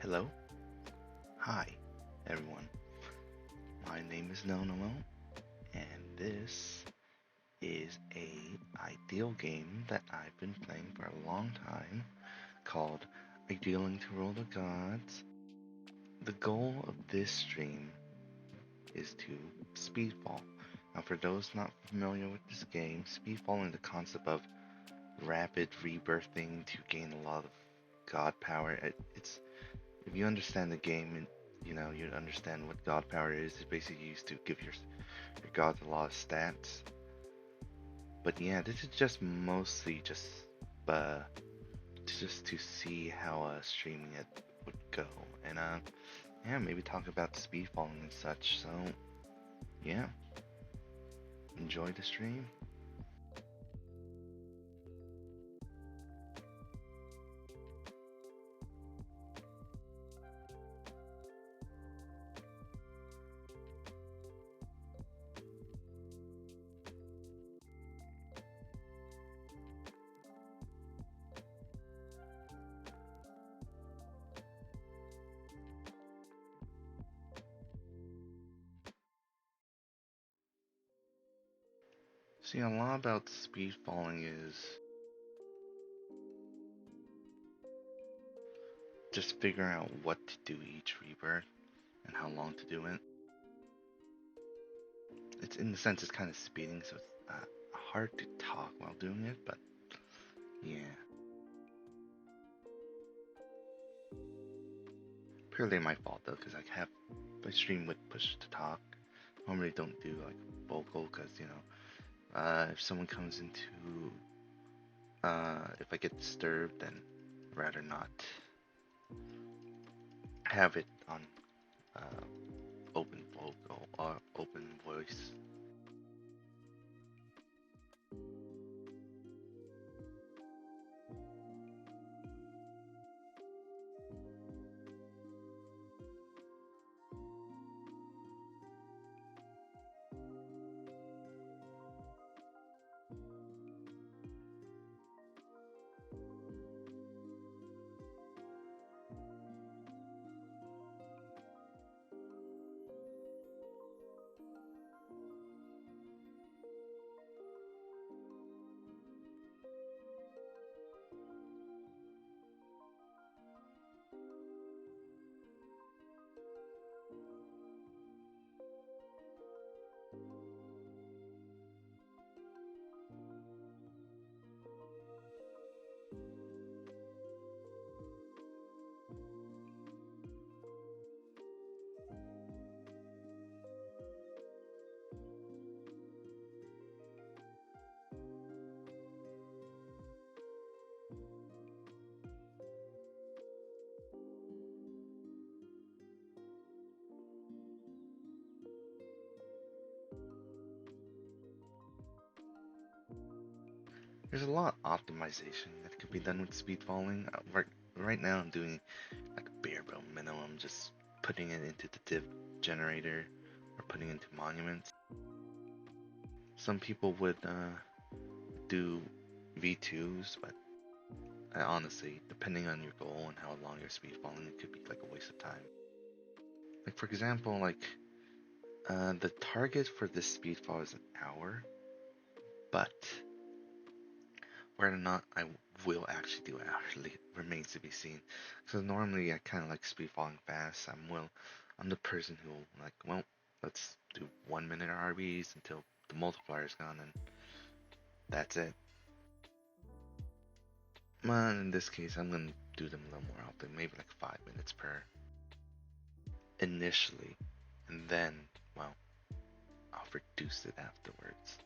Hello, hi everyone. My name is Nonomo, and this is a ideal game that I've been playing for a long time called Idealing to Roll the Gods. The goal of this stream is to speedfall. Now, for those not familiar with this game, speedfalling is the concept of rapid rebirthing to gain a lot of god power. It's if you understand the game and you'd understand what god power is. It's basically used to give your gods a lot of stats. But yeah, this is just mostly uh just to see how streaming it would go, and yeah, maybe talk about speed falling and such. So yeah, enjoy the stream. See, a lot about speed falling is just figuring out what to do each rebirth and how long to do it. It's in the sense it's kind of speeding, so it's hard to talk while doing it, but yeah. Purely my fault though, because I have my stream with push to talk. Normally don't do like vocal, because if someone comes into if I get disturbed, then I'd rather not have it on uh, open vocal or open voice. There's a lot of optimization that could be done with speed falling. Right now I'm doing like bare bone minimum, just putting it into the div generator or putting it into monuments. Some people would do V2s, but honestly, depending on your goal and how long you're speed falling, it could be like a waste of time. Like for example, the target for this speed fall is an hour, but whether or not I will actually do it hourly remains to be seen. So normally I kind of like speed falling fast. I'm the person who like, well, let's do 1 minute RBs until the multiplier is gone, and that's it. In this case, I'm gonna do them a little more often, maybe like 5 minutes per initially, and then, well, I'll reduce it afterwards.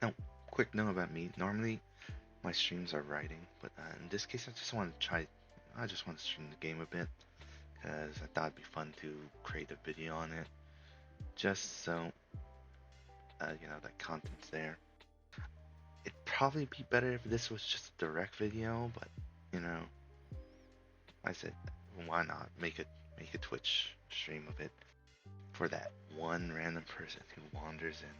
Now, quick note about me. Normally, my streams are writing, but in this case, I just want to stream the game a bit, because I thought it'd be fun to create a video on it, just so, that content's there. It'd probably be better if this was just a direct video, but, I said, why not make a Twitch stream of it for that one random person who wanders in.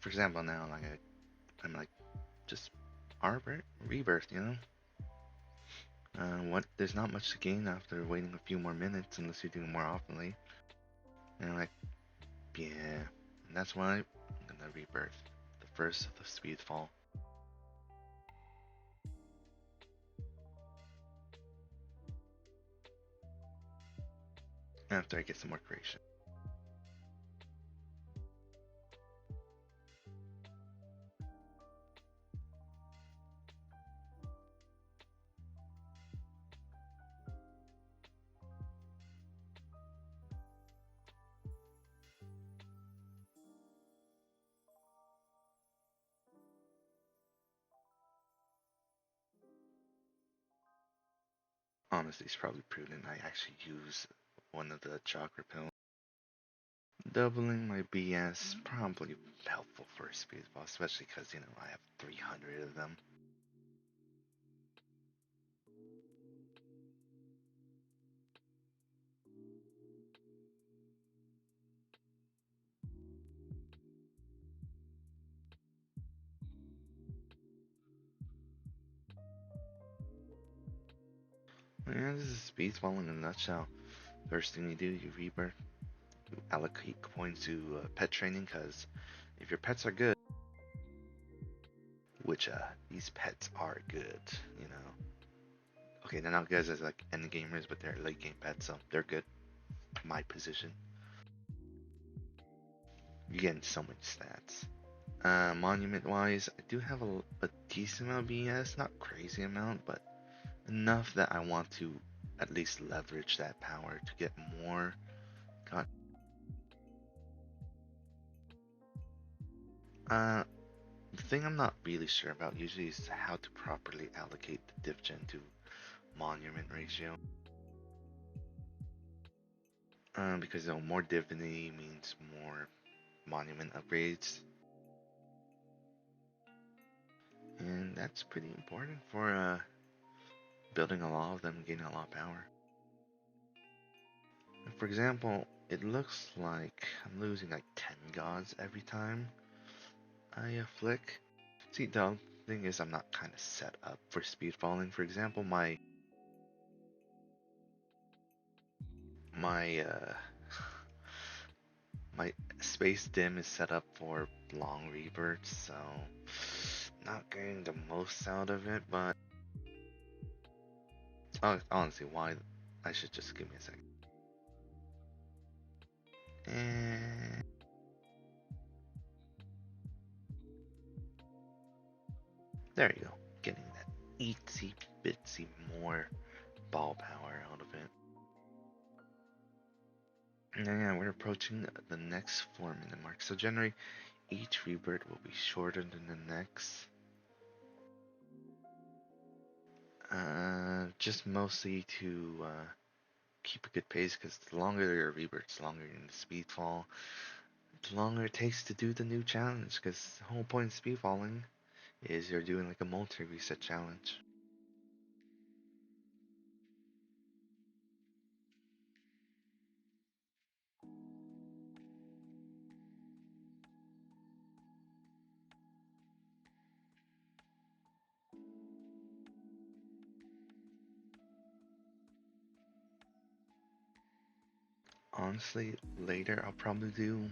for example, now like I'm like just rebirth, you know. What? There's not much to gain after waiting a few more minutes unless you do it more oftenly. And I'm like, yeah, and that's why I'm gonna rebirth the first of the Speedfall. After I get some more creation. Honestly, it's probably prudent I actually use one of the chakra pills. Doubling my BS probably helpful for a Speedfall, especially because, you know, I have 300 of them. Yeah, this is Speedfall in a nutshell. First thing you do, you rebirth, you allocate points to pet training, because if your pets are good, which these pets are good, you know. Okay, they're not good as like end gamers, but they're late game pets, so they're good. My position. You're getting so many stats. Monument wise, I do have a decent amount of BS, not crazy amount, but enough that I want to at least leverage that power to get more. God. The thing I'm not really sure about usually is how to properly allocate the div gen to monument ratio. Because you know, more divinity means more monument upgrades. And that's pretty important for building a lot of them, getting a lot of power. For example, it looks like I'm losing like 10 gods every time I flick. See, the thing is I'm not kind of set up for speed falling. For example, my my space dim is set up for long rebirths, so not getting the most out of it, but honestly, why? I should just give me a second. And there you go, getting that itsy bitsy more ball power out of it. And yeah, we're approaching the next 4-minute mark, so generally each rebirth will be shorter than the next. Just mostly to keep a good pace, because the longer your rebirths, the longer you're in the speed fall, the longer it takes to do the new challenge, because the whole point of speed falling is you're doing like a multi-reset challenge. Honestly, later I'll probably do,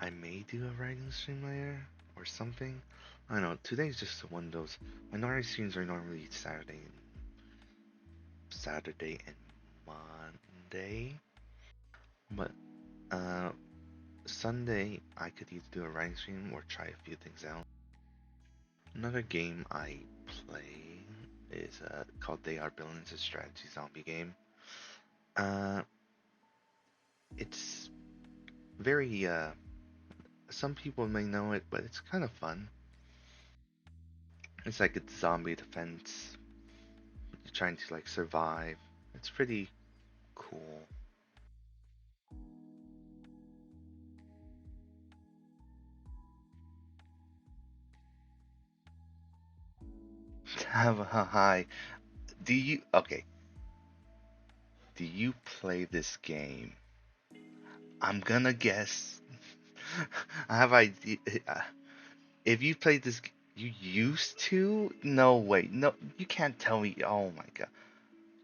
I may do a writing stream later or something. I don't know, today's just one of those, my normal streams are normally Saturday and Monday, but uh, Sunday I could either do a writing stream or try a few things out. Another game I play is called They Are Villains, a strategy zombie game. Uh, it's very some people may know it, but it's kind of fun. It's like a zombie defense. You're trying to like survive. It's pretty cool. Have a high. Do you okay? Do you play this game? I'm gonna guess. I have idea. If you played this, you used to? No, wait, no, you can't tell me. Oh my god,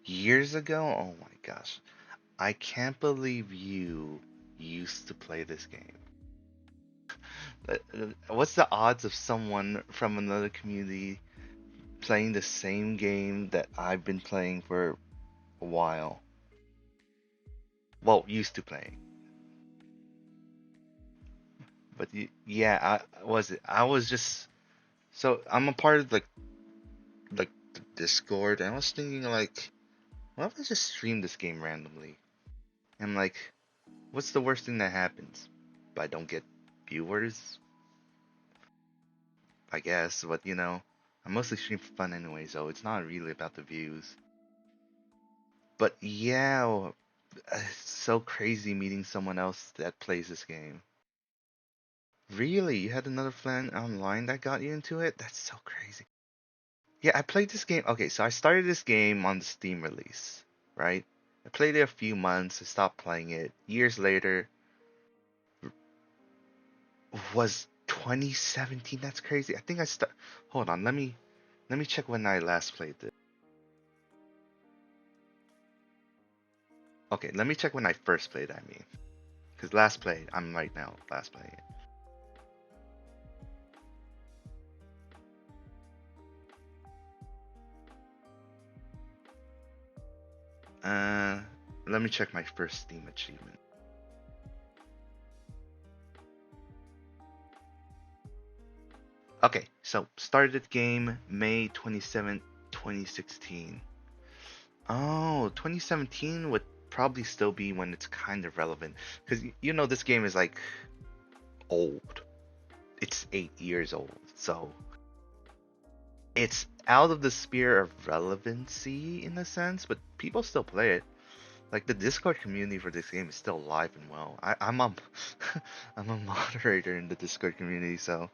years ago? Oh my gosh, I can't believe you used to play this game. What's the odds of someone from another community playing the same game that I've been playing for a while? Well, used to play. But yeah, I was it. I was just so I'm a part of like the Discord, and I was thinking like, what if I just stream this game randomly? And like, what's the worst thing that happens? I don't get viewers, I guess. But I mostly stream for fun anyway, so it's not really about the views. But yeah, it's so crazy meeting someone else that plays this game. Really? You had another friend online that got you into it? That's so crazy. Yeah, I played this game. Okay, so I started this game on the Steam release, right? I played it a few months, I stopped playing it. Years later, was 2017. That's crazy. I think I start. Hold on, let me check when I last played it. Okay, let me check when I first played, I mean. Because last played, I'm right now last playing it. Uh, Let me check my first Steam achievement. Okay, so started game May 2016. Oh, 2017 would probably still be when it's kind of relevant. Because this game is like old. It's 8 years old. So it's out of the sphere of relevancy in a sense, but people still play it. Like the Discord community for this game is still alive and well. I'm a I'm a moderator in the Discord community, so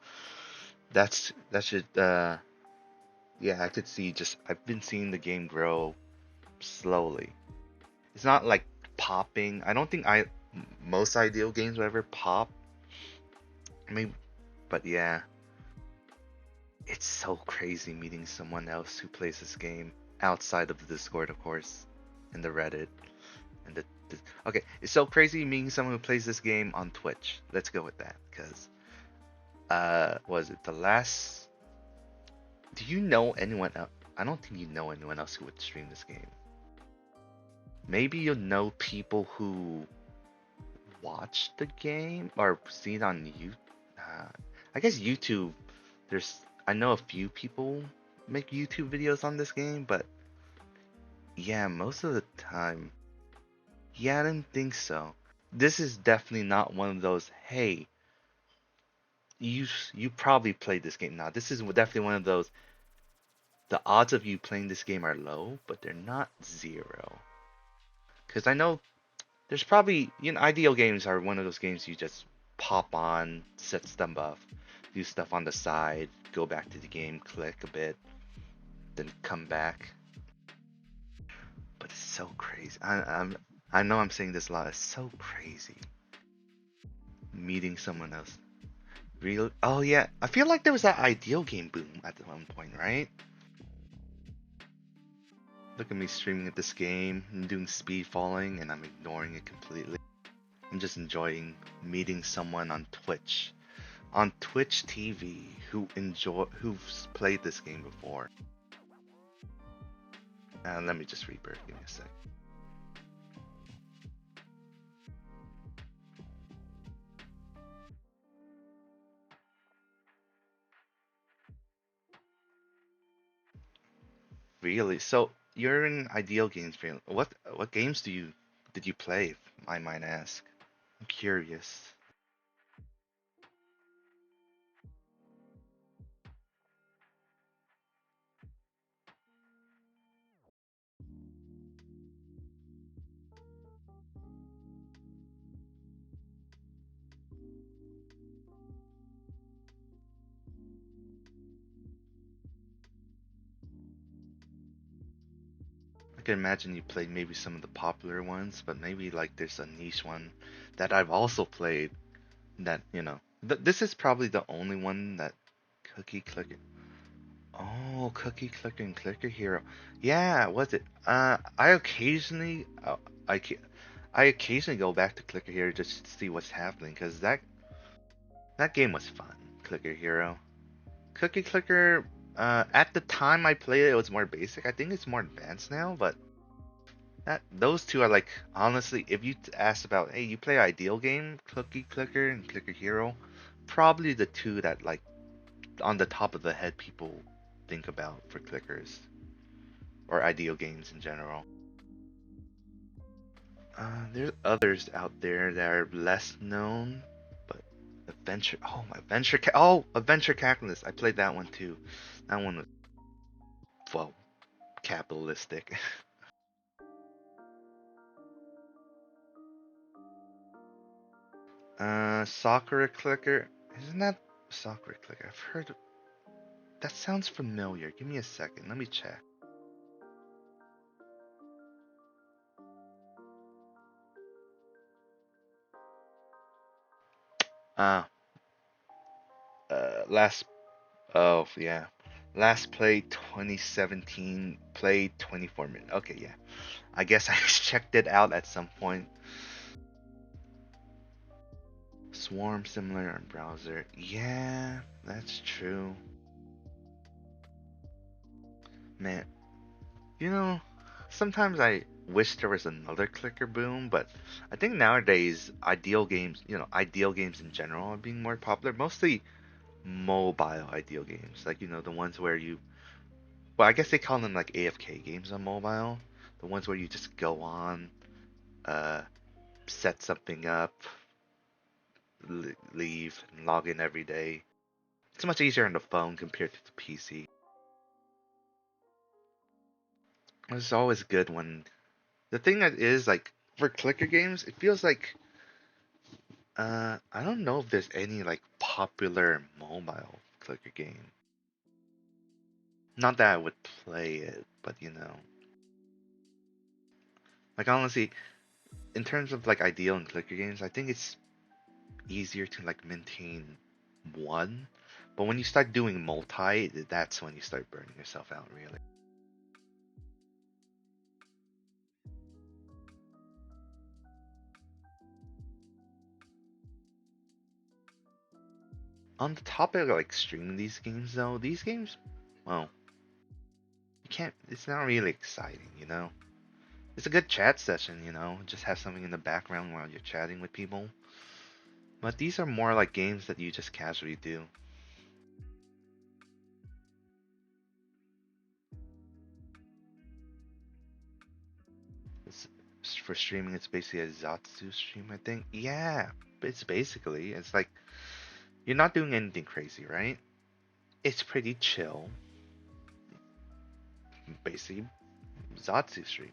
that should yeah, I could see just I've been seeing the game grow slowly. It's not like popping. I don't think most ideal games will ever pop. Maybe, but yeah, it's so crazy meeting someone else who plays this game outside of the Discord, of course, and the Reddit and the okay. It's so crazy meeting someone who plays this game on Twitch. Let's go with that, because was it the last? Do you know anyone else? I don't think you know anyone else who would stream this game. Maybe you'll know people who watch the game or see it on you. Uh, I guess YouTube. There's I know a few people make YouTube videos on this game, but yeah, most of the time, yeah, I didn't think so. This is definitely not one of those. Hey, you probably played this game now. This is definitely one of those. The odds of you playing this game are low, but they're not zero. Because I know there's probably ideal games are one of those games you just pop on, set stuff up, do stuff on the side, go back to the game, click a bit, then come back. But it's so crazy. I know I'm saying this a lot. It's so crazy meeting someone else. Real? Oh yeah, I feel like there was that ideal game boom at one point, right? Look at me streaming at this game and doing speed falling, and I'm ignoring it completely. I'm just enjoying meeting someone on Twitch TV who's played this game before. Let me just rebirth. Give me a sec. Really? So you're an ideal games fan. What games did you play, if I might ask? I'm curious. I can imagine you played maybe some of the popular ones, but maybe like there's a niche one that I've also played. that, this is probably the only one that Cookie Clicker. Oh, Cookie Clicker and Clicker Hero. Yeah, was it? I occasionally, I occasionally go back to Clicker Hero just to see what's happening, because that game was fun. Clicker Hero. Cookie Clicker. At the time I played it, it was more basic. I think it's more advanced now, but those two are like, honestly, if you asked about, hey, you play ideal game, Cookie Clicker and Clicker Hero, probably the two that like on the top of the head people think about for clickers or ideal games in general. There's others out there that are less known, but Adventure Calculus. I played that one too. That one was, well, capitalistic. Soccer Clicker. Isn't that Soccer Clicker? I've heard that sounds familiar. Give me a second. Let me check. Uh, last. Oh yeah. Last played 2017. Played 24 minutes. Okay, yeah. I guess I checked it out at some point. Swarm similar on browser. Yeah, that's true. Man, you know, sometimes I wish there was another clicker boom, but I think nowadays ideal games in general are being more popular. Mostly mobile ideal games, like the ones where well, I guess they call them like AFK games on mobile. The ones where you just go on, uh, set something up, leave, and log in every day. It's much easier on the phone compared to the PC. It's always good when the thing that is like for clicker games, it feels like I don't know if there's any like popular mobile clicker game. Not that I would play it, but like honestly, in terms of like ideal and clicker games, I think it's easier to like maintain one. But when you start doing multi, that's when you start burning yourself out really. On the topic of like streaming these games though, these games, well, you can't. It's not really exciting. It's a good chat session. Just have something in the background while you're chatting with people. But these are more like games that you just casually do. It's, for streaming, it's basically a Zatsu stream, I think. Yeah, it's like you're not doing anything crazy, right? It's pretty chill, basically Zatsu stream.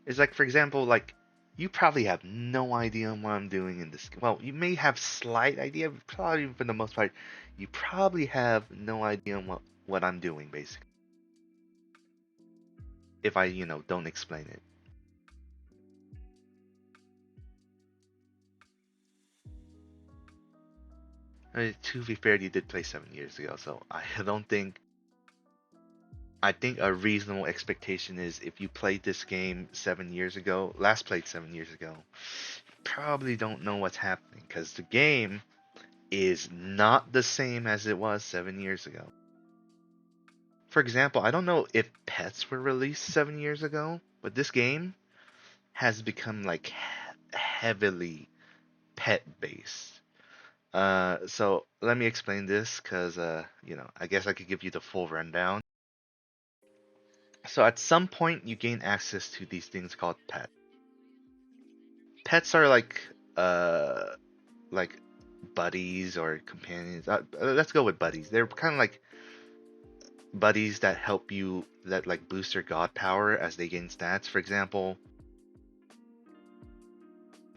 It's like, for example, like you probably have no idea what I'm doing in this. Well, you may have slight idea, but probably for the most part, you probably have no idea what I'm doing, basically. If I don't explain it. To be fair, you did play 7 years ago, so I don't think. I think a reasonable expectation is if you played this game 7 years ago, last played 7 years ago, probably don't know what's happening because the game is not the same as it was 7 years ago. For example, I don't know if pets were released 7 years ago, but this game has become like heavily pet based. So let me explain this because I guess I could give you the full rundown. So at some point you gain access to these things called pets. Pets are like buddies or companions. Let's go with buddies. They're kind of like buddies that help you that like boost your god power as they gain stats. For example,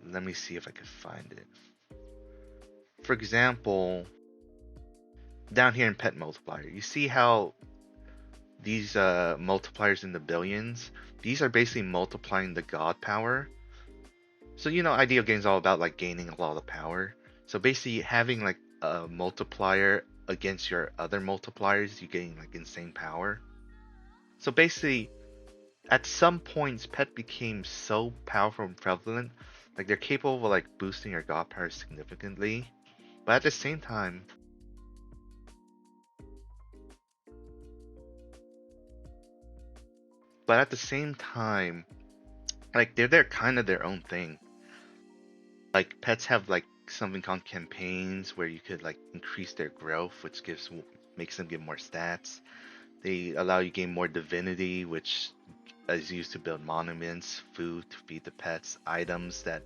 let me see if I can find it. for example, down here in Pet Multiplier, you see how these multipliers in the billions, these are basically multiplying the god power. So ideal games all about like gaining a lot of power. So basically having like a multiplier against your other multipliers, you gain like insane power. So basically at some points pet became so powerful and prevalent, like they're capable of like boosting your god power significantly. But at the same time, like they're kind of their own thing. Like pets have like something called campaigns where you could like increase their growth, which makes them get more stats. They allow you to gain more divinity, which is used to build monuments, food to feed the pets, items that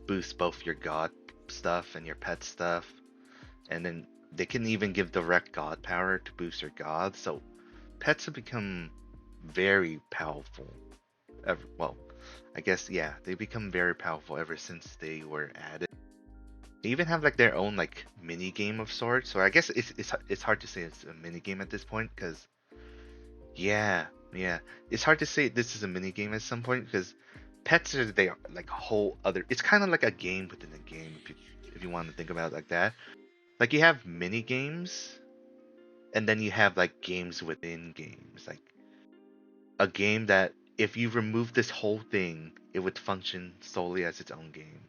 boost both your god stuff and your pet stuff, and then they can even give direct god power to boost your god. So pets have become very powerful. Well, I guess yeah, they become very powerful ever since they were added. They even have like their own like mini game of sorts. So I guess it's hard to say it's a mini game at this point because yeah, it's hard to say this is a mini game at some point because pets are they are like a whole other. It's kind of like a game within a game if you want to think about it like that. Like you have mini games, and then you have like games within games. Like a game that if you remove this whole thing, it would function solely as its own game.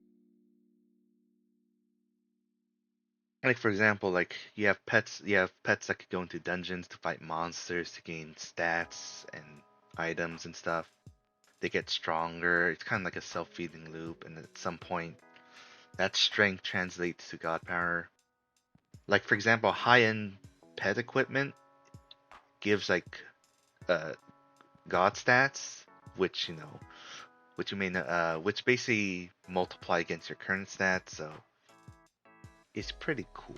Like for example, like you have pets that could go into dungeons to fight monsters to gain stats and items and stuff. They get stronger. It's kind of like a self-feeding loop, and at some point, that strength translates to god power. Like for example, high-end pet equipment gives like uh god stats, which which you may know, which basically multiply against your current stats. So it's pretty cool.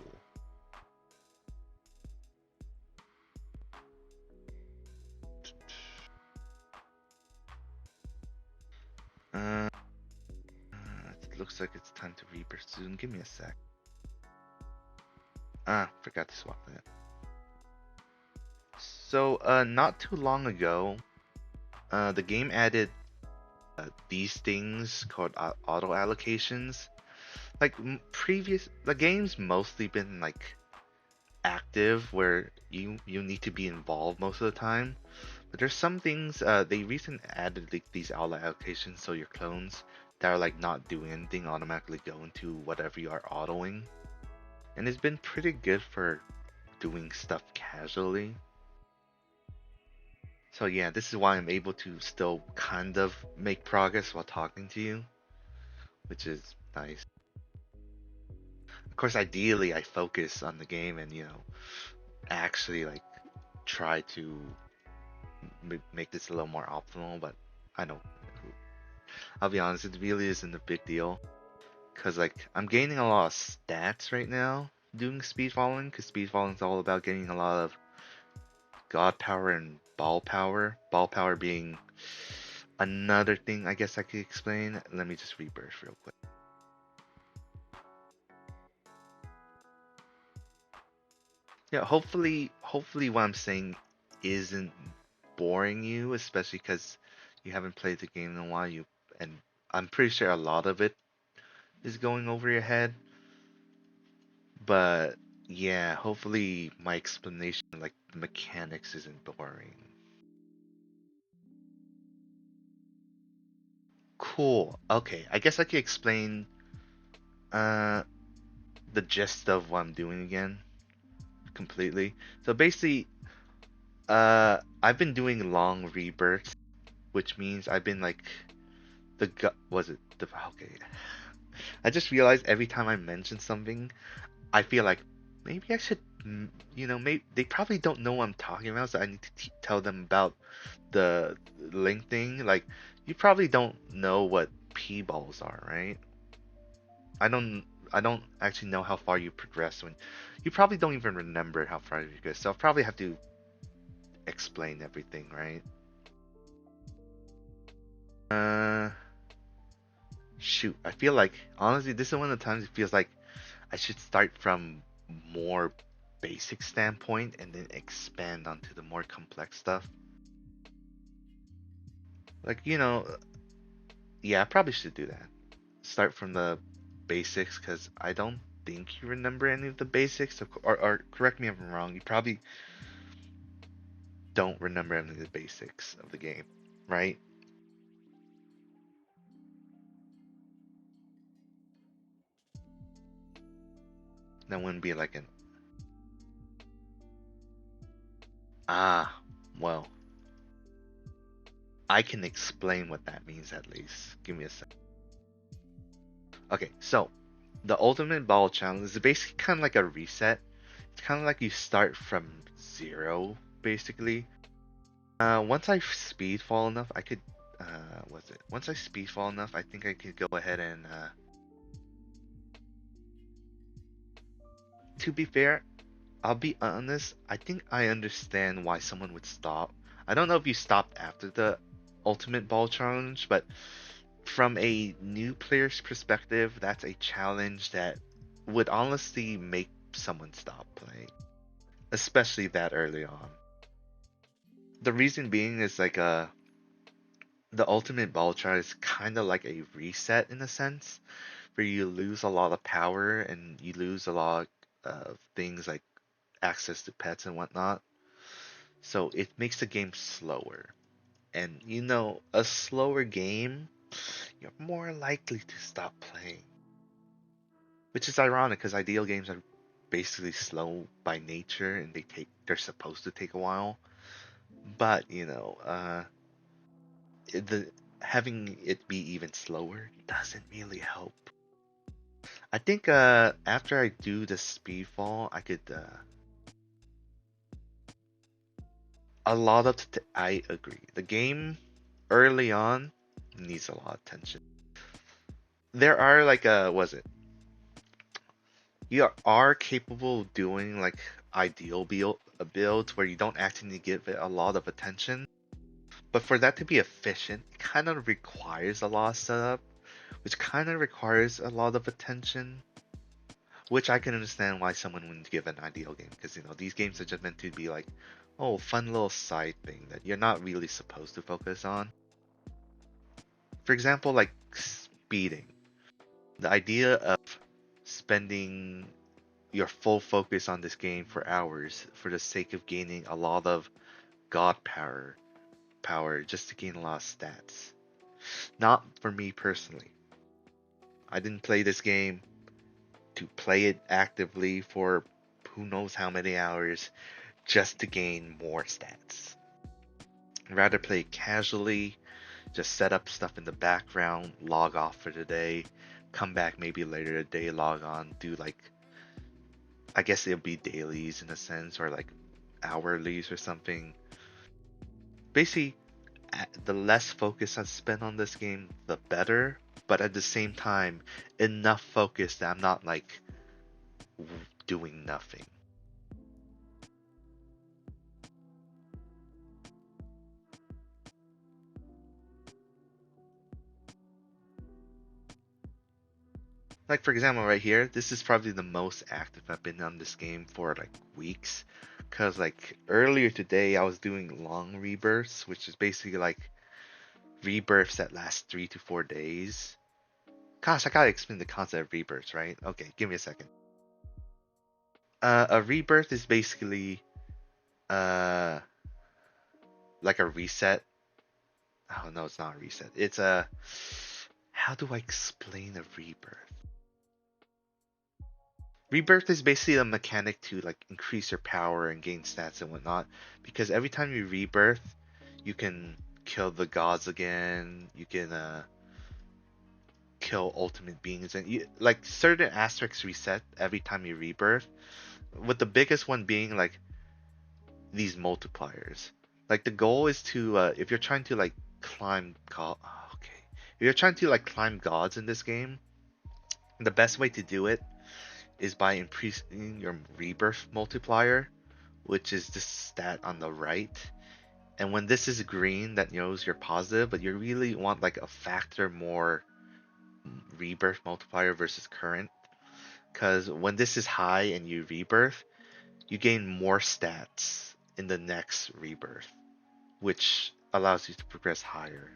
Uh, it looks like it's time to rebirth soon. Give me a sec. Ah, forgot to swap that. So, not too long ago, the game added these things called auto allocations. Like previous, the game's mostly been like active where you need to be involved most of the time. But there's some things they recently added like these auto allocations so your clones that are like not doing anything automatically go into whatever you are autoing. And it's been pretty good for doing stuff casually. So yeah, this is why I'm able to still kind of make progress while talking to you, which is nice. Of course, ideally I focus on the game and actually like try to make this a little more optimal, but I don't. I'll be honest, it really isn't a big deal because like I'm gaining a lot of stats right now doing speedfalling because speedfalling is all about getting a lot of god power and ball power. Ball power being another thing I guess I could explain. Let me just rebirth real quick. Yeah, hopefully what I'm saying isn't boring you, especially because you haven't played the game in a while. And I'm pretty sure a lot of it is going over your head. But yeah, hopefully my explanation, like the mechanics, isn't boring. Cool. Okay, I guess I could explain uh the gist of what I'm doing again completely. So basically, I've been doing long rebirths, which means I've been like was it the okay. I just realized every time I mention something, I feel like maybe I should, maybe they probably don't know what I'm talking about, so I need to tell them about the link thing. Like, you probably don't know what P balls are, right? I don't. I don't actually know how far you progress when. You probably don't even remember how far you progress, so I'll probably have to explain everything, right? Uh, shoot. I feel like honestly, this is one of the times it feels like I should start from more basic standpoint and then expand onto the more complex stuff. Like, yeah, I probably should do that. Start from the basics because I don't think you remember any of the basics. Or correct me if I'm wrong. You probably don't remember any of the basics of the game, right? That wouldn't be like an ah, well, I can explain what that means at least. Give me a sec. Okay, so the ultimate ball challenge is basically kind of like a reset. It's kind of like you start from zero, basically. Once I speed fall enough, I could. Was it? Once I speed fall enough, I think I could go ahead and. To be fair, I'll be honest. I think I understand why someone would stop. I don't know if you stopped after the ultimate ball challenge, but from a new player's perspective, that's a challenge that would honestly make someone stop playing, especially that early on. The reason being is like the ultimate ball challenge is kind of like a reset in a sense, where you lose a lot of power and you lose a lot of things like access to pets and whatnot. So it makes the game slower. And a slower game, you're more likely to stop playing. Which is ironic because ideal games are basically slow by nature and they're supposed to take a while. But, the having it be even slower doesn't really help. I think after I do the speedfall, I could a lot of I agree. The game early on needs a lot of attention. There are like was it? You are capable of doing like ideal builds where you don't actually give it a lot of attention. But for that to be efficient, it kind of requires a lot of setup, which kind of requires a lot of attention. Which I can understand why someone wouldn't give an ideal game, because these games are just meant to be like, oh, fun little side thing that you're not really supposed to focus on. For example, like speeding. The idea of spending your full focus on this game for hours for the sake of gaining a lot of god power just to gain a lot of stats. Not for me personally. I didn't play this game to play it actively for who knows how many hours just to gain more stats. I'd rather play it casually, just set up stuff in the background, log off for the day, come back maybe later the day, log on, do like, I guess it'll be dailies in a sense, or like hourlies or something. Basically, the less focus I spend on this game, the better. But at the same time, enough focus that I'm not like doing nothing. Like for example, right here, this is probably the most active I've been on this game for like weeks. Cause like earlier today, I was doing long rebirths, which is basically like rebirths that last 3 to 4 days. Gosh, I gotta explain the concept of rebirths, right? Okay, give me a second. A rebirth is basically uh like a reset. Oh no, it's not a reset. It's a how do I explain a rebirth? Rebirth is basically a mechanic to like increase your power and gain stats and whatnot. Because every time you rebirth, you can kill the gods again. You can kill ultimate beings, and like certain aspects reset every time you rebirth. With the biggest one being like these multipliers. Like the goal is to if you're trying to like climb god, okay, if you're trying to like climb gods in this game, the best way to do it is by increasing your rebirth multiplier, which is this stat on the right. And when this is green, that knows you're positive, but you really want like a factor more rebirth multiplier versus current. Because when this is high and you rebirth, you gain more stats in the next rebirth, which allows you to progress higher.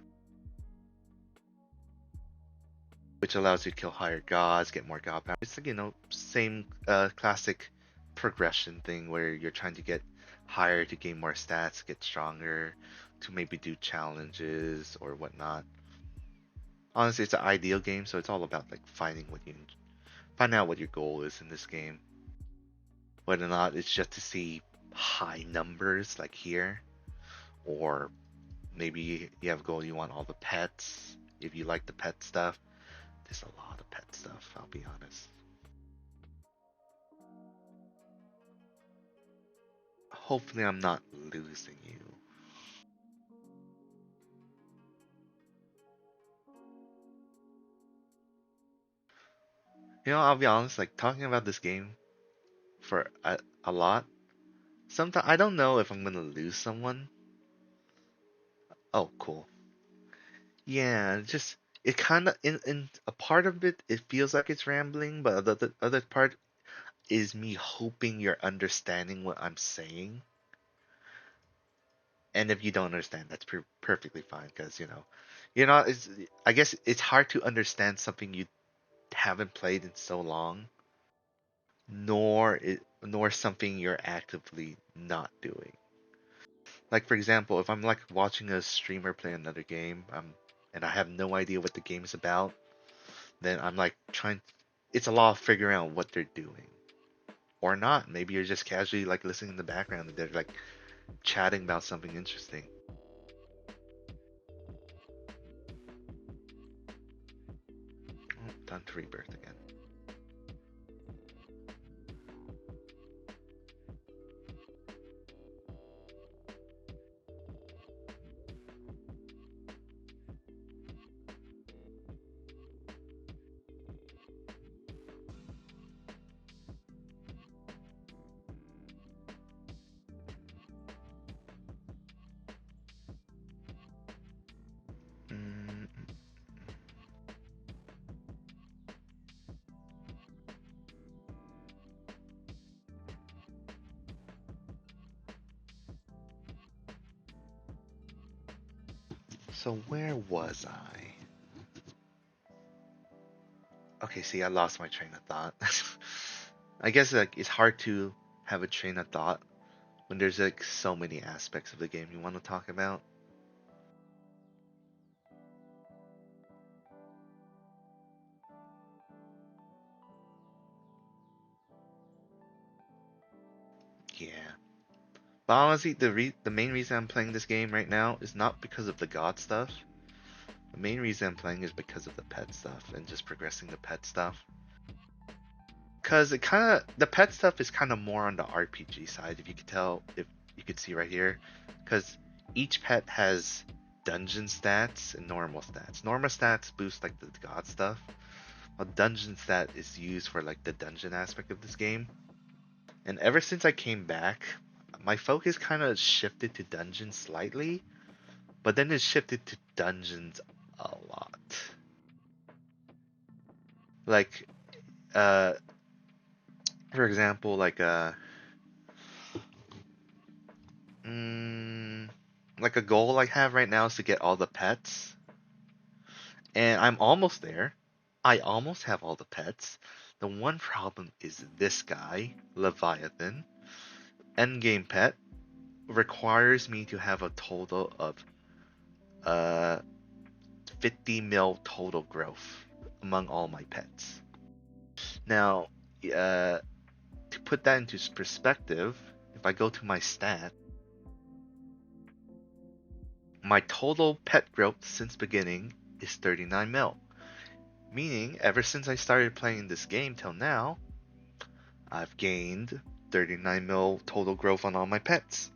Which allows you to kill higher gods, get more god power. It's like, same classic progression thing where you're trying to get higher to gain more stats, get stronger, to maybe do challenges or whatnot. Honestly, it's an ideal game, so it's all about like find out what your goal is in this game. Whether or not it's just to see high numbers like here, or maybe you have a goal you want all the pets. If you like the pet stuff, there's a lot of pet stuff, I'll be honest. Hopefully I'm not losing you. I'll be honest, like talking about this game for a lot, sometimes I don't know if I'm gonna lose someone. Oh, cool. Yeah, just it kind of in a part of it, it feels like it's rambling, but the other part is me hoping you're understanding what I'm saying. And if you don't understand, that's perfectly fine because you're not. I guess it's hard to understand something you haven't played in so long, nor something you're actively not doing. Like for example, if I'm like watching a streamer play another game, and I have no idea what the game's about, then I'm like trying. It's a lot of figuring out what they're doing, or not. Maybe you're just casually like listening in the background and they're like chatting about something interesting. Oh, time to rebirth again. Mm, so where was I? Okay, see, I lost my train of thought. I guess like it's hard to have a train of thought when there's like so many aspects of the game you want to talk about. Yeah. But honestly, the main reason I'm playing this game right now is not because of the god stuff. The main reason I'm playing is because of the pet stuff and just progressing the pet stuff. Cause the pet stuff is kind of more on the RPG side, if you could tell, if you could see right here. Cause each pet has dungeon stats and normal stats. Normal stats boost like the god stuff, while dungeon stat is used for like the dungeon aspect of this game. And ever since I came back, my focus kind of shifted to dungeons slightly, but then it shifted to dungeons a lot. Like, uh, for example, mm, like a goal I have right now is to get all the pets, and I'm almost there. I almost have all the pets. The one problem is this guy, Leviathan, endgame pet, requires me to have a total of uh 50 mil total growth among all my pets. Now, to put that into perspective, if I go to my stat, my total pet growth since beginning is 39 mil. Meaning, ever since I started playing this game till now, I've gained 39 mil total growth on all my pets.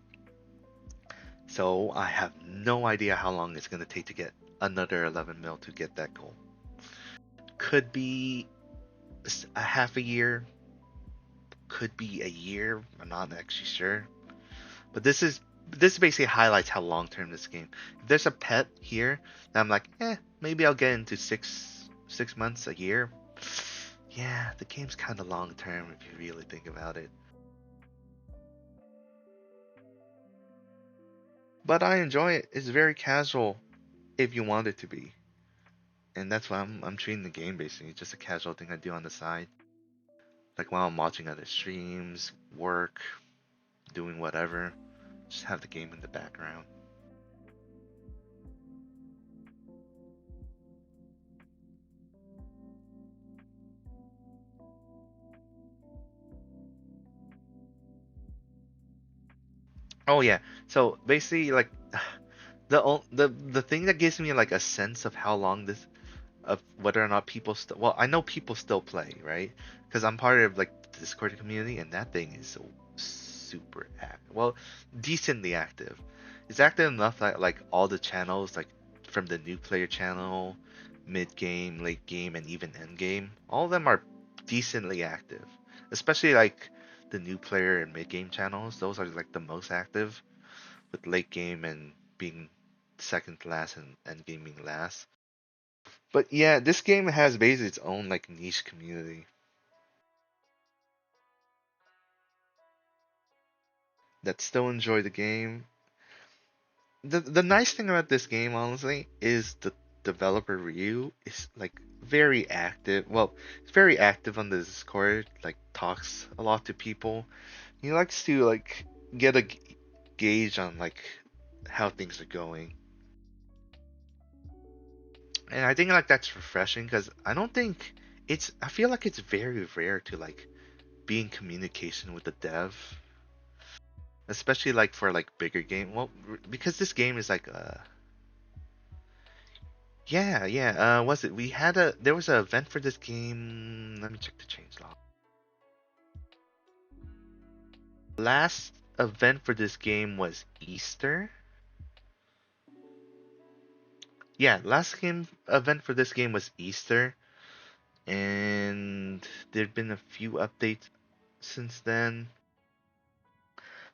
So I have no idea how long it's going to take to get another 11 mil to get that goal. Could be a half a year, could be a year. I'm not actually sure. But this basically highlights how long term this game. If there's a pet here, then I'm like, maybe I'll get into six months, a year. Yeah, the game's kind of long term if you really think about it. But I enjoy it. It's very casual if you want it to be. And that's why I'm treating the game basically. It's just a casual thing I do on the side. Like while I'm watching other streams, work, doing whatever, just have the game in the background. Oh yeah. So basically like the thing that gives me like a sense of how long this of whether or not people still, well, I know people still play, right? Because I'm part of like the Discord community, and that thing is so super active. Well, decently active. It's active enough that like all the channels, like from the new player channel, mid game, late game, and even end game, all of them are decently active. Especially like the new player and mid game channels; those are like the most active, with late game and being second to last and end game being last. But yeah, this game has basically its own like niche community that still enjoy the game. The nice thing about this game, honestly, is the developer Ryu is like very active. Well, he's very active on the Discord, like talks a lot to people. He likes to like get a gauge on like how things are going. And I think like that's refreshing because I don't think I feel like it's very rare to like be in communication with the dev, especially like for like bigger game. Well, because this game is like yeah, was it, we had a there was an event for this game. Let me check the change log. Last event for this game was Easter. Yeah, last game event for this game was Easter, and there've been a few updates since then.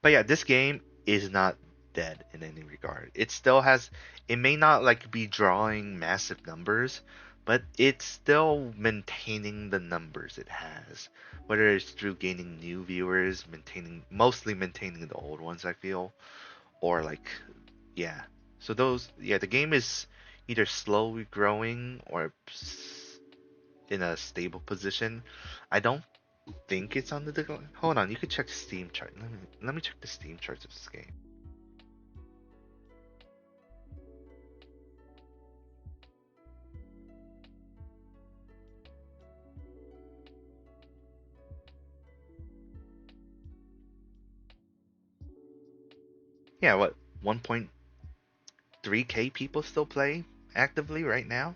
But yeah, this game is not dead in any regard. It still has, it may not like be drawing massive numbers, but it's still maintaining the numbers it has. Whether it's through gaining new viewers, mostly maintaining the old ones, I feel, or like yeah. So those, yeah, the game is either slowly growing or in a stable position. I don't think it's on the decline. Hold on, you could check Steam chart. Let me check the Steam charts of this game. Yeah, what, 1.3k people still play actively right now?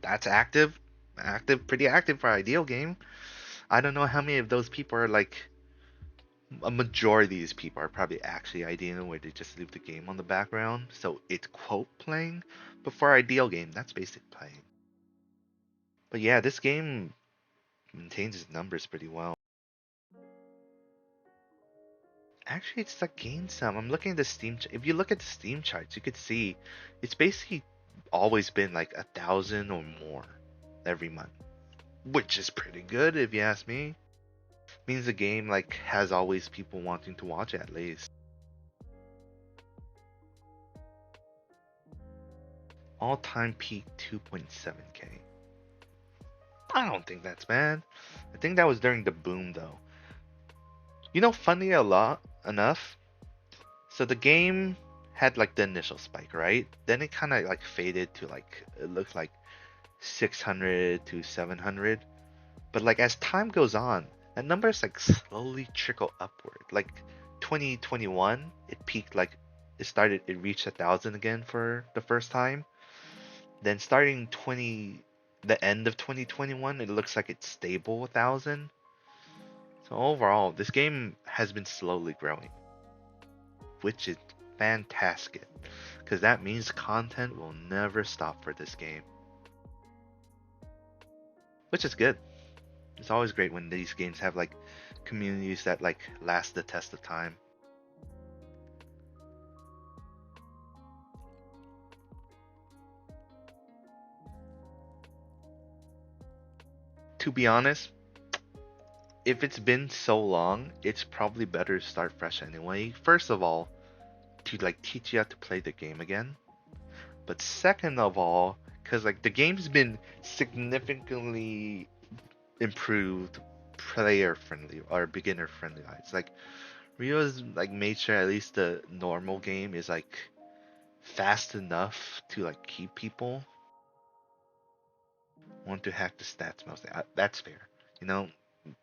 That's active. Active, pretty active for ideal game. I don't know how many of those people are like, a majority of these people are probably actually ideal where they just leave the game on the background. So it's quote playing. But for ideal game, that's basic playing. But yeah, this game maintains its numbers pretty well. Actually, it's like gained some. I'm looking at the Steam. If you look at the Steam charts, you could see it's basically always been like 1,000 or more every month, which is pretty good if you ask me. Means the game like has always people wanting to watch it at least. All-time peak 2.7k. I don't think that's bad. I think that was during the boom though. You know, funny a lot enough. So the game had like the initial spike, right? Then it kind of like faded to like, it looks like 600 to 700. But like as time goes on, that number is like slowly trickle upward. Like 2021, it peaked like it reached 1,000 again for the first time. Then starting 20, the end of 2021, it looks like it's stable 1,000. So overall, this game has been slowly growing, which is fantastic because that means content will never stop for this game, which is good. It's always great when these games have like communities that like last the test of time. to be honest, if it's been so long, it's probably better to start fresh anyway. First of all, to like teach you how to play the game again. But second of all, because like the game's been significantly improved, player friendly or beginner friendly. It's like Rio's like made sure at least the normal game is like fast enough to like keep people want to hack the stats mostly. That's fair. You know,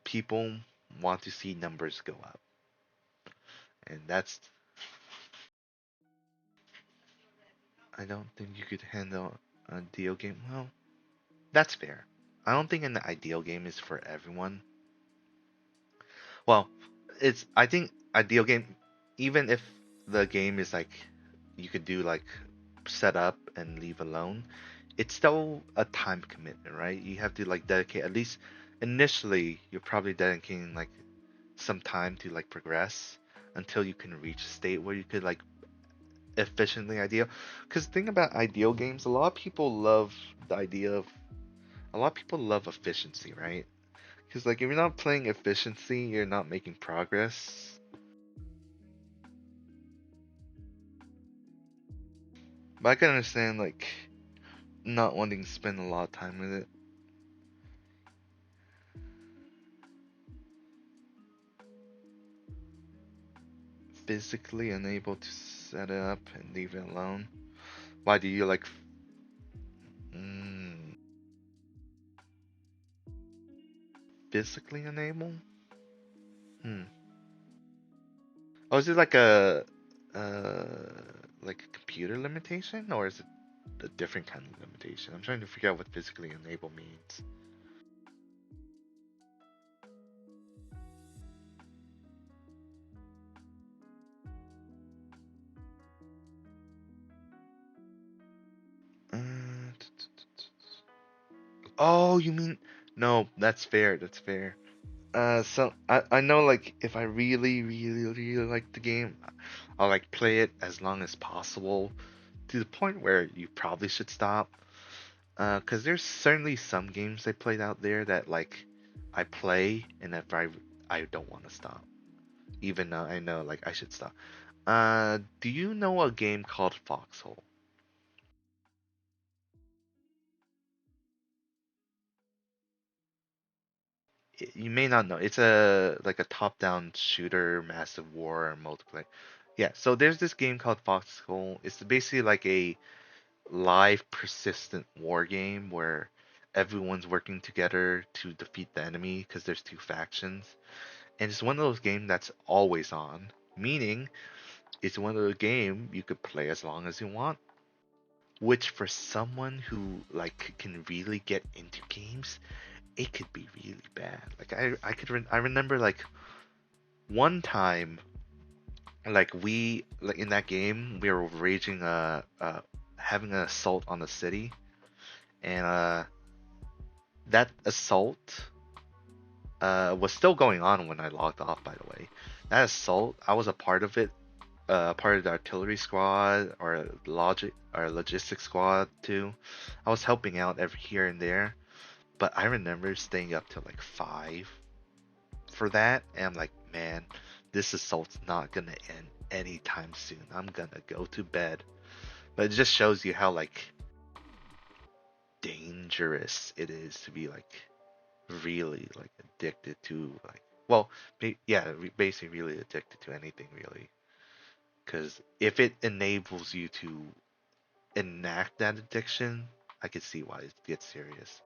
people want to see numbers go up, and that's I don't think you could handle a deal game. Well, that's fair. I don't think an ideal game is for everyone. Well, it's I think ideal game, even if the game is like you could do like set up and leave alone, it's still a time commitment, right? You have to like dedicate at least initially. You're probably dedicating like some time to like progress until you can reach a state where you could like efficiently ideal. Because think about ideal games, a lot of people love the idea of a lot of people love efficiency, right? Because like if you're not playing efficiency, you're not making progress. But I can understand like not wanting to spend a lot of time with it. Physically unable to set it up and leave it alone. Why do you like? Mm, physically unable? Hmm. Oh, is it uh, like a computer limitation, or is it a different kind of limitation? I'm trying to figure out what physically unable means. Oh, you mean no? That's fair. That's fair. So I know like if I really like the game, I'll like play it as long as possible to the point where you probably should stop. Cause there's certainly some games I played out there that like I play and if I don't want to stop, even though I know like I should stop. Do you know a game called Foxhole? You may not know. It's a like a top-down shooter, massive war multiplayer. Yeah, so there's this game called Foxhole. It's basically like a live persistent war game where everyone's working together to defeat the enemy because there's two factions. And it's one of those games that's always on, meaning it's one of the game you could play as long as you want. Which for someone who like can really get into games, it could be really bad. Like I remember like one time like we like in that game we were raging having an assault on the city and that assault was still going on when I logged off, by the way. That assault, I was a part of it, part of the artillery squad or logic or logistics squad too. I was helping out every here and there, but I remember staying up till like 5 for that, and I'm like, man, this assault's not gonna end anytime soon. I'm gonna go to bed. But it just shows you how like dangerous it is to be like really like addicted to like well yeah basically really addicted to anything really because if it enables you to enact that addiction I could see why it gets serious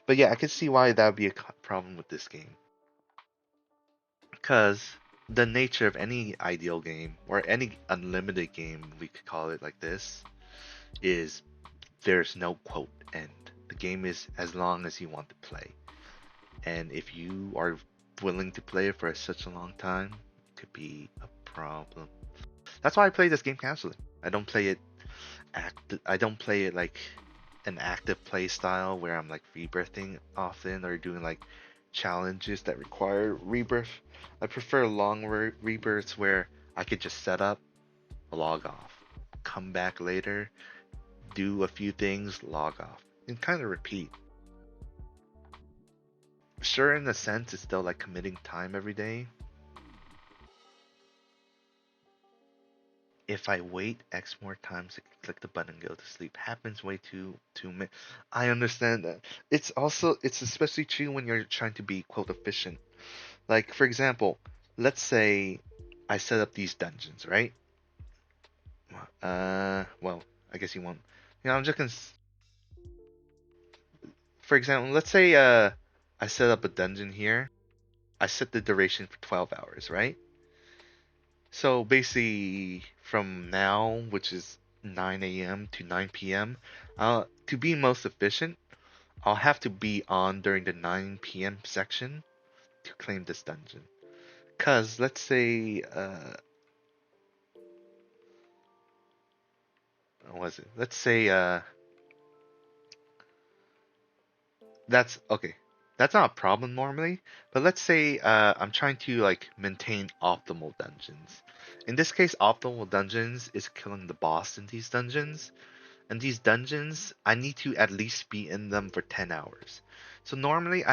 but yeah I could see why that would be a problem with this game because the nature of any ideal game or any unlimited game we could call it like this is there's no quote end the game is as long as you want to play. And if you are willing to play it for such a long time, it could be a problem. That's why I play this game casually. I don't play it I don't play it like an active play style where I'm like rebirthing often or doing like challenges that require rebirth. I prefer long rebirths where I could just set up, log off, come back later, do a few things, log off, and kind of repeat. sure, in a sense, it's still like committing time every day. If I wait X more times to click the button and go to sleep, happens way too many. I understand that. It's especially true when you're trying to be quote efficient. Like for example, let's say I set up these dungeons, right? Well, I guess you won't. I'm just gonna. For example, let's say I set up a dungeon here. I set the duration for 12 hours, right? So basically, from now, which is 9 a.m. to 9 p.m., to be most efficient, I'll have to be on during the 9 p.m. section to claim this dungeon. Cause let's say, what was it? Let's say, that's okay. That's not a problem normally, but let's say I'm trying to like maintain optimal dungeons. In this case, optimal dungeons is killing the boss in these dungeons. And these dungeons, I need to at least be in them for 10 hours. So normally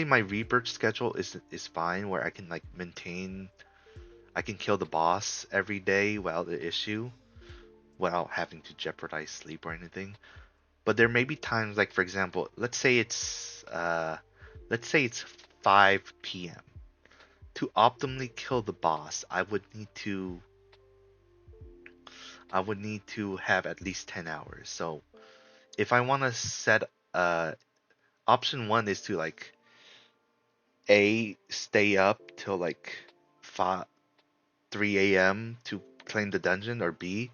my rebirth schedule is fine where I can like maintain I can kill the boss every day without the issue, without having to jeopardize sleep or anything. But there may be times like for example, let's say it's 5 p.m. To optimally kill the boss, I would need to have at least 10 hours. So if I want to set option one is to like stay up till like 5 3 a.m. to claim the dungeon, or B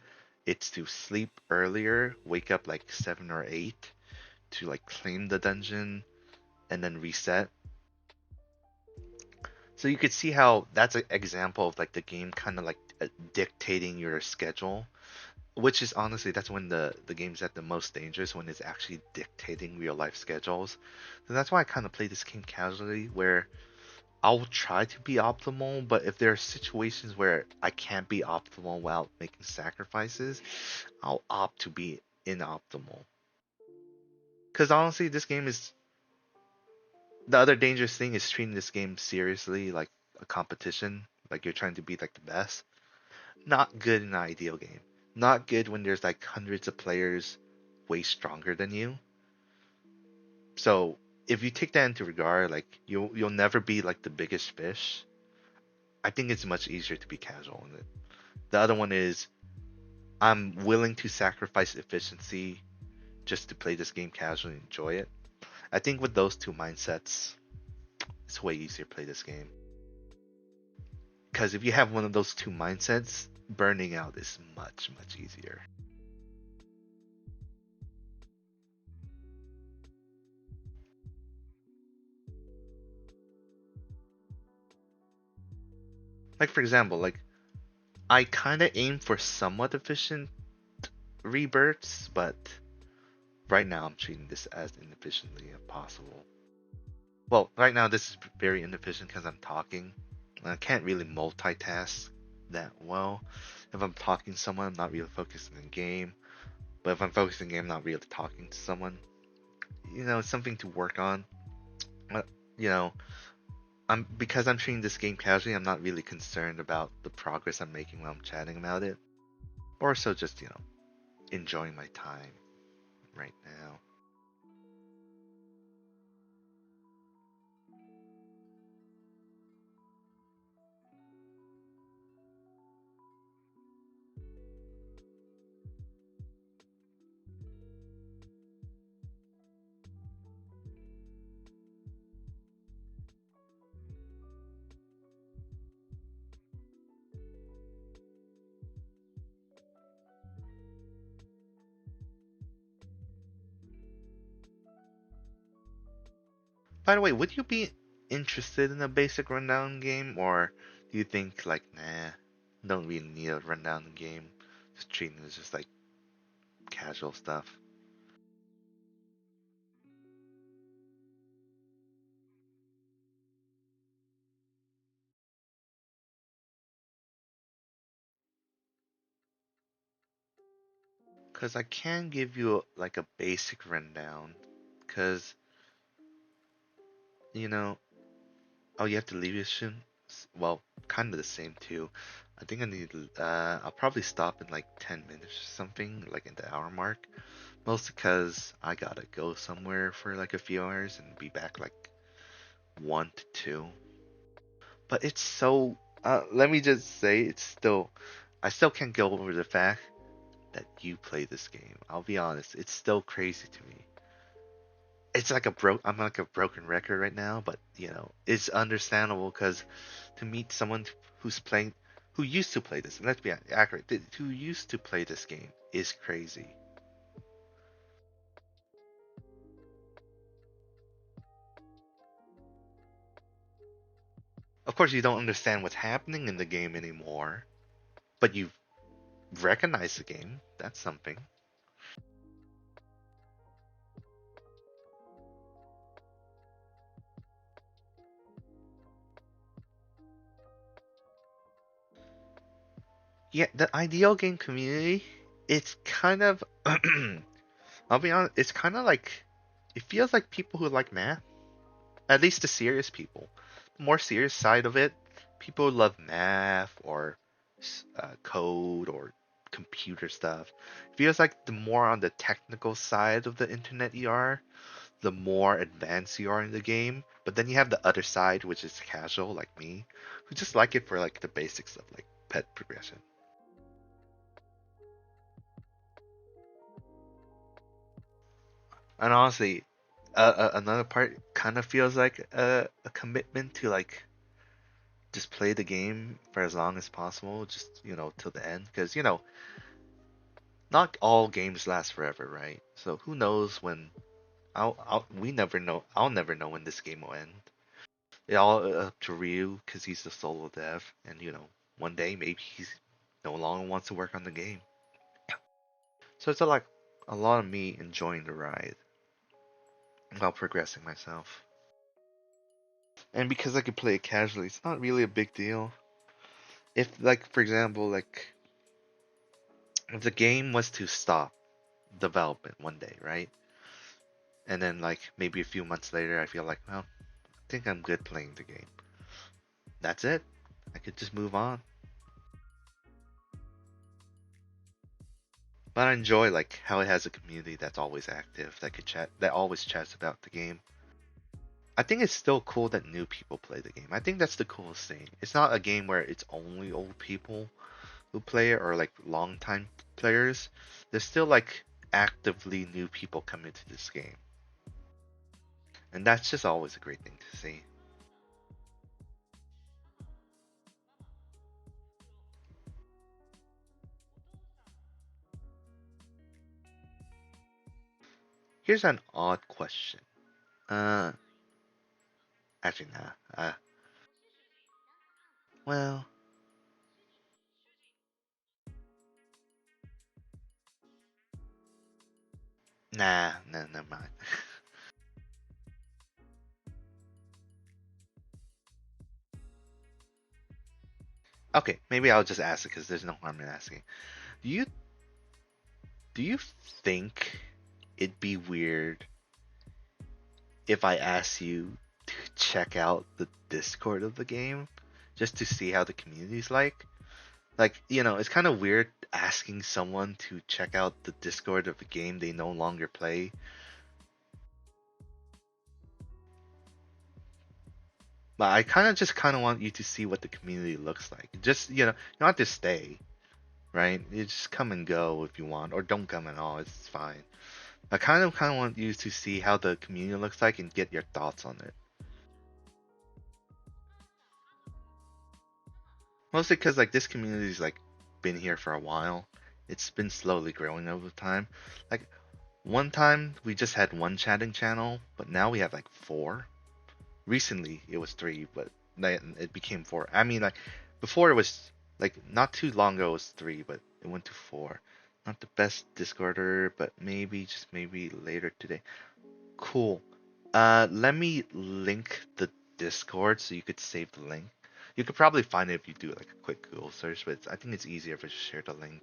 it's to sleep earlier, wake up like 7 or 8 to like claim the dungeon and then reset. So you could see how that's an example of like the game kind of like dictating your schedule, which is honestly that's when the game's at the most dangerous, when it's actually dictating real life schedules. So that's why I kind of play this game casually, where I'll try to be optimal, but if there are situations where I can't be optimal while making sacrifices, I'll opt to be inoptimal. Because honestly, this game is the other dangerous thing is treating this game seriously, like a competition, like you're trying to be like the best. Not good in an ideal game. Not good when there's like hundreds of players way stronger than you. So if you take that into regard, like you'll never be like the biggest fish. I think it's much easier to be casual in it. The other one is I'm willing to sacrifice efficiency just to play this game casually and enjoy it. I think with those two mindsets, it's way easier to play this game. Because if you have one of those two mindsets, burning out is much, much easier. Like, for example, like, I kind of aim for somewhat efficient rebirths, but right now I'm treating this as inefficiently as possible. Well, right now this is very inefficient because I'm talking. I can't really multitask that well. If I'm talking to someone, I'm not really focused on the game. But if I'm focusing on the game, I'm not really talking to someone. It's something to work on. Uh, You know, I'm because I'm treating this game casually. I'm not really concerned about the progress I'm making while I'm chatting about it. Or so just enjoying my time right now. By the way, would you be interested in a basic rundown game, or do you think like, nah, don't really need a rundown game, just treating it as just like casual stuff? Cause I can give you like a basic rundown, cause You know, oh, you have to leave it soon? Well, kind of the same too. I think I need I'll probably stop in like 10 minutes or something, like in the hour mark. Mostly because I gotta go somewhere for like a few hours and be back like 1 to 2. But it's so, let me just say, I still can't get over the fact that you play this game. I'll be honest, it's still crazy to me. It's like I'm like a broken record right now, but it's understandable because to meet someone who used to play this, and let's be accurate, who used to play this game is crazy. Of course, you don't understand what's happening in the game anymore, but you recognize the game. That's something. Yeah, the ideal game community, it's kind of, I'll be honest, it's kind of like, it feels like people who like math, at least the serious people. The more serious side of it, people who love math or code or computer stuff. It feels like the more on the technical side of the internet you are, the more advanced you are in the game. But then you have the other side, which is casual, like me, who just like it for like the basics of like pet progression. And honestly, another part kind of feels like a commitment to like just play the game for as long as possible, just till the end, because not all games last forever, right? So who knows when we never know. I'll never know when this game will end. It all up to Ryu because he's the solo dev, and one day maybe he's no longer wants to work on the game. So it's like a lot of me enjoying the ride while progressing myself. And because I can play it casually, it's not really a big deal. If like for example, like if the game was to stop development one day, right? And then like maybe a few months later I feel like, well, I think I'm good playing the game. That's it. I could just move on. But I enjoy like how it has a community that's always active, that always chats about the game. I think it's still cool that new people play the game. I think that's the coolest thing. It's not a game where it's only old people who play it or like long-time players. There's still like actively new people come into this game. And that's just always a great thing to see. Here's an odd question. Uh, actually, nah. Well, nah, never mind. Okay, maybe I'll just ask it because there's no harm in asking. Do you do you think it'd be weird if I asked you to check out the Discord of the game just to see how the community's like? Like, it's kind of weird asking someone to check out the Discord of a game they no longer play. But I kind of want you to see what the community looks like. Just, you don't have to stay, right? You just come and go if you want, or don't come at all. It's fine. I kind of want you to see how the community looks like and get your thoughts on it. Mostly because like this community's like been here for a while. It's been slowly growing over time. Like one time we just had one chatting channel, but now we have like four. Recently it was three, but then it became four. I mean, like before it was like not too long ago it was three, but it went to four. Not the best Discorder, but maybe just maybe later today. Cool. Let me link the Discord so you could save the link. You could probably find it if you do like a quick Google search, but I think it's easier if I just share the link.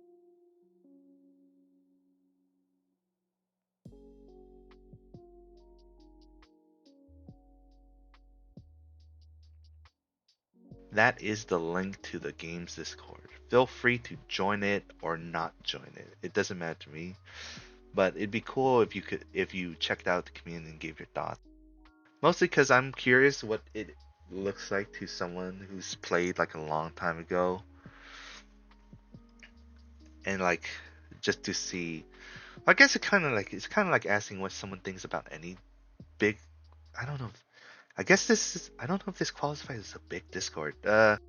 that is the link to the game's Discord. Feel free to join it or not join it. It doesn't matter to me. But it'd be cool if you checked out the community and gave your thoughts. Mostly because I'm curious what it looks like to someone who's played like a long time ago, and like just to see. I guess it's kind of like asking what someone thinks about any big. I don't know. I guess this is. I don't know if this qualifies as a big Discord. How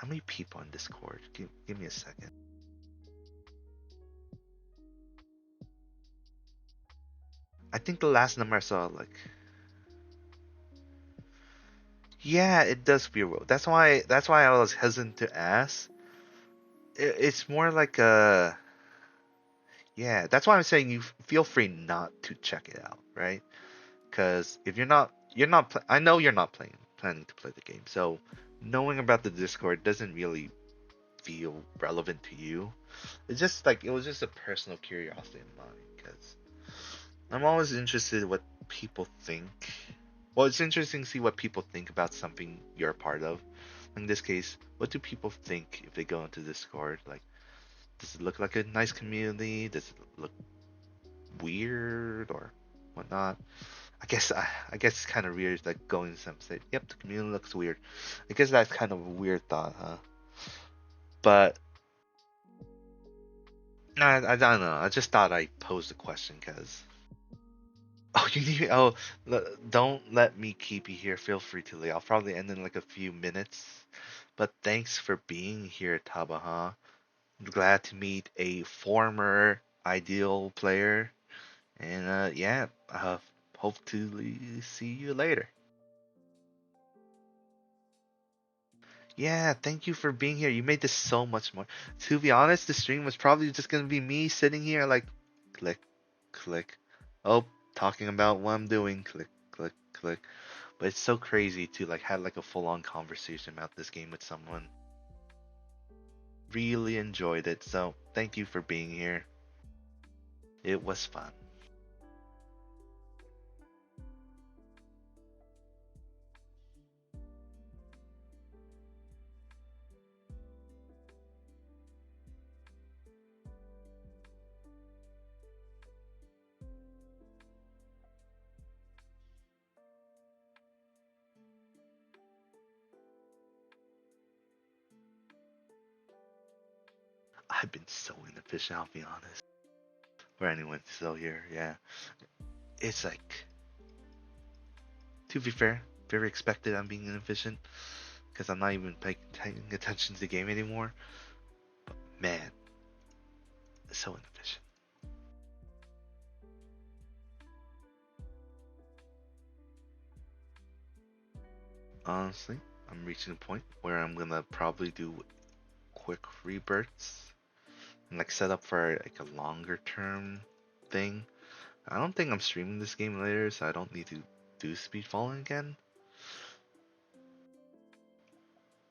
many people on Discord? Give me a second. I think the last number I saw, like, yeah, it does feel. That's why I was hesitant to ask. It's more like a. Yeah, that's why I'm saying you feel free not to check it out, right? Because if you're not. I know you're not planning to play the game, so knowing about the Discord doesn't really feel relevant to you. It's just like it was just a personal curiosity of mine because I'm always interested in what people think. Well, it's interesting to see what people think about something you're a part of. In this case, what do people think if they go into Discord? Like, does it look like a nice community? Does it look weird or whatnot? I guess it's kind of weird, like going to some say, "Yep, the community looks weird." I guess that's kind of a weird thought, huh? But I don't know. I just thought I'd pose the question because. Oh, you need. Oh, don't let me keep you here. Feel free to leave. I'll probably end in like a few minutes. But thanks for being here, Tabaha. Glad to meet a former ideal player. And yeah, hope to see you later. Yeah, thank you for being here. You made this so much more. To be honest, the stream was probably just gonna be me sitting here like click, click. Oh, talking about what I'm doing. Click, click, click. But it's so crazy to like have like a full on conversation about this game with someone. Really enjoyed it. So thank you for being here. It was fun. I've been so inefficient, I'll be honest. For anyone still here, yeah. It's like, to be fair, very expected I'm being inefficient because I'm not even paying attention to the game anymore. But man, so inefficient. Honestly, I'm reaching a point where I'm gonna probably do quick rebirths and like set up for like a longer term thing. I don't think I'm streaming this game later, so I don't need to do Speedfalling again.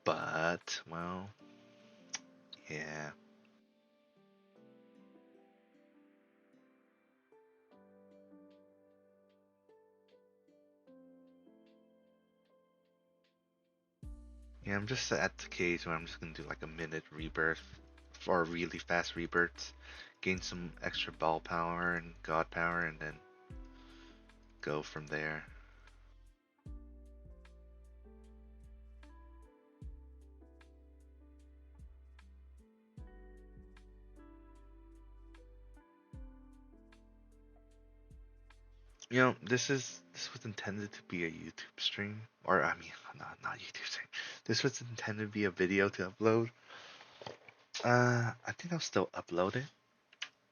But, well, yeah. Yeah, I'm just at the case where I'm just gonna do like a minute rebirth or really fast rebirths, gain some extra ball power and god power, and then go from there. This was intended to be a YouTube stream, or I mean, not YouTube stream. This was intended to be a video to upload. I think I'll still upload it,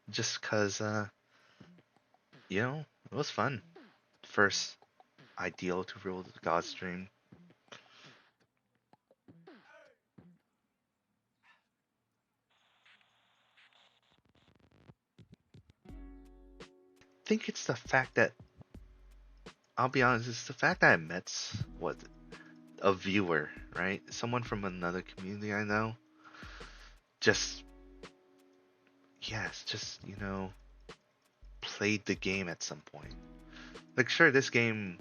just cause it was fun. First ideal to rule the god stream. I think it's the fact that I'll be honest, it's the fact that I met what a viewer, right? Someone from another community I know. Just yes, just played the game at some point. Like sure, this game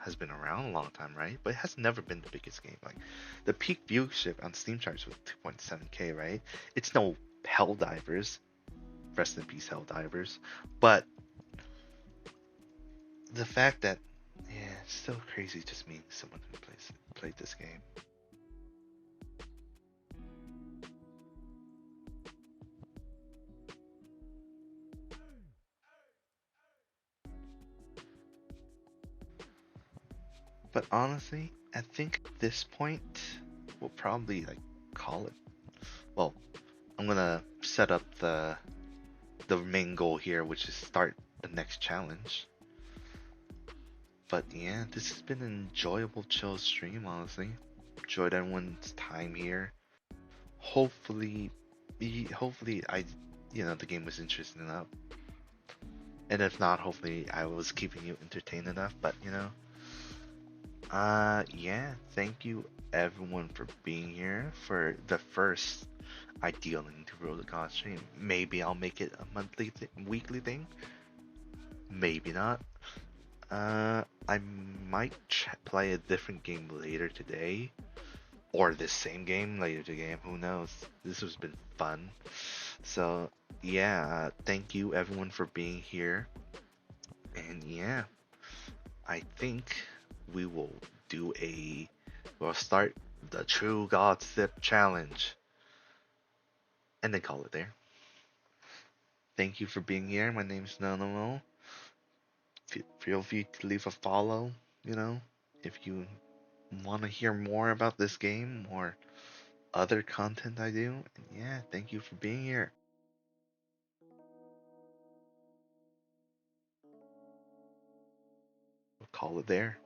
has been around a long time, right? But it has never been the biggest game. Like the peak viewership on Steam charts was 2.7K, right? It's no Helldivers, rest in peace Helldivers, but the fact that yeah, it's still crazy just meeting someone who played this game. But honestly, I think at this point we'll probably like call it. Well, I'm gonna set up the main goal here, which is start the next challenge. But yeah, this has been an enjoyable, chill stream. Honestly, enjoyed everyone's time here. Hopefully, hopefully the game was interesting enough. And if not, hopefully I was keeping you entertained enough. But yeah, thank you everyone for being here for the first idealing to roll the god stream. Maybe I'll make it a weekly thing. Maybe not. I might play a different game later today, or this same game later today. Who knows? This has been fun. So yeah, thank you everyone for being here. And yeah, I think we will we'll start the True God Sip Challenge, and then call it there. Thank you for being here. My name is Nonomo. Feel free to leave a follow. If you want to hear more about this game or other content I do. And yeah, thank you for being here. We'll call it there.